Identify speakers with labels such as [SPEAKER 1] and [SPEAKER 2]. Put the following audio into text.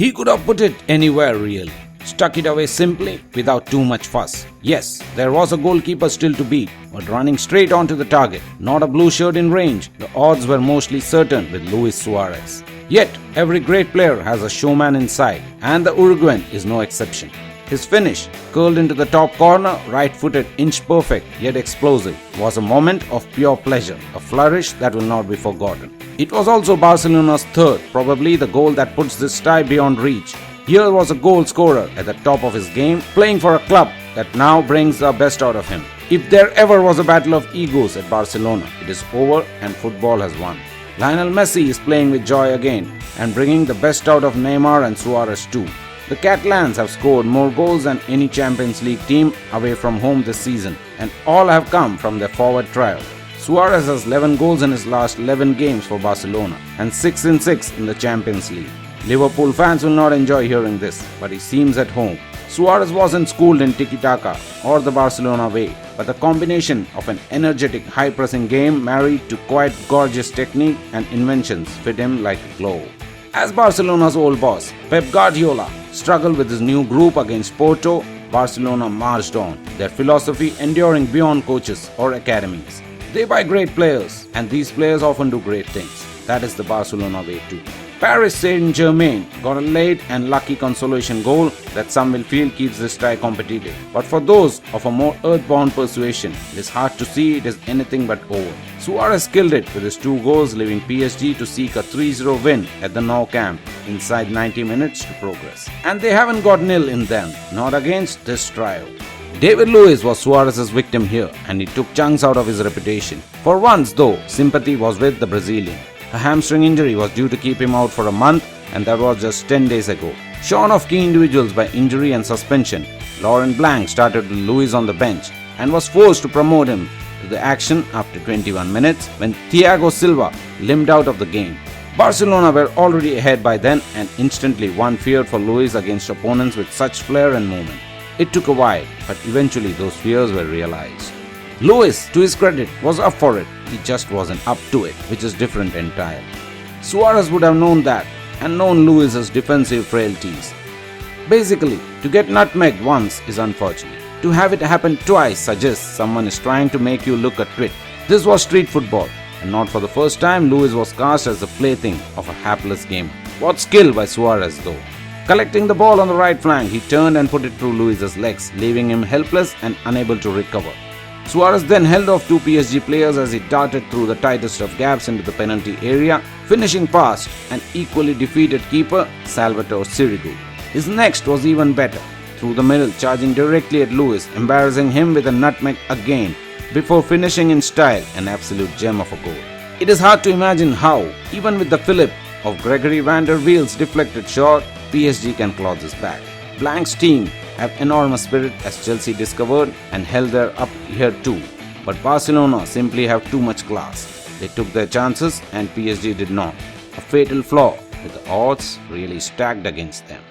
[SPEAKER 1] He could have put it anywhere really. Stuck it away simply, without too much fuss. Yes, there was a goalkeeper still to beat, but running straight onto the target, not a blue shirt in range, the odds were mostly certain with Luis Suarez. Yet, every great player has a showman inside, and the Uruguayan is no exception. His finish, curled into the top corner, right-footed, inch-perfect, yet explosive, was a moment of pure pleasure, a flourish that will not be forgotten. It was also Barcelona's third, probably the goal that puts this tie beyond reach. Here was a goal scorer at the top of his game, playing for a club that now brings the best out of him. If there ever was a battle of egos at Barcelona, it is over and football has won. Lionel Messi is playing with joy again and bringing the best out of Neymar and Suarez too. The Catalans have scored more goals than any Champions League team away from home this season, and all have come from their forward trio. Suarez has 11 goals in his last 11 games for Barcelona and 6 in 6 in the Champions League. Liverpool fans will not enjoy hearing this, but he seems at home. Suarez wasn't schooled in tiki-taka or the Barcelona way, but the combination of an energetic, high-pressing game married to quite gorgeous technique and inventions fit him like a glove. As Barcelona's old boss, Pep Guardiola, struggled with his new group against Porto, Barcelona marched on, their philosophy enduring beyond coaches or academies. They buy great players, and these players often do great things. That is the Barcelona way too. Paris Saint-Germain got a late and lucky consolation goal that some will feel keeps this tie competitive. But for those of a more earthbound persuasion, it is hard to see it as anything but over. Suarez killed it with his 2 goals, leaving PSG to seek a 3-0 win at the Nou Camp inside 90 minutes to progress. And they haven't got nil in them, not against this trio. David Luiz was Suarez's victim here, and he took chunks out of his reputation. For once though, sympathy was with the Brazilian. A hamstring injury was due to keep him out for a month, and that was just 10 days ago. Shorn of key individuals by injury and suspension, Laurent Blanc started with Luiz on the bench and was forced to promote him to the action after 21 minutes when Thiago Silva limped out of the game. Barcelona were already ahead by then, and instantly one feared for Luiz against opponents with such flair and movement. It took a while, but eventually those fears were realized. Luiz, to his credit, was up for it. He just wasn't up to it, which is different entirely. Suarez would have known that and known Luiz's defensive frailties. Basically, to get nutmegged once is unfortunate. To have it happen twice suggests someone is trying to make you look a twit. This was street football, and not for the first time Luiz was cast as the plaything of a hapless gamer. What skill by Suarez though. Collecting the ball on the right flank, he turned and put it through Luiz's legs, leaving him helpless and unable to recover. Suarez then held off 2 PSG players as he darted through the tightest of gaps into the penalty area, finishing past an equally defeated keeper, Salvatore Sirigu. His next was even better, through the middle, charging directly at Luiz, embarrassing him with a nutmeg again, before finishing in style, an absolute gem of a goal. It is hard to imagine how, even with the fillip of Gregory van der Wiel's deflected shot, PSG can claw this back. Blanc's team have enormous spirit, as Chelsea discovered, and held their up here too. But Barcelona simply have too much class. They took their chances and PSG did not. A fatal flaw with the odds really stacked against them.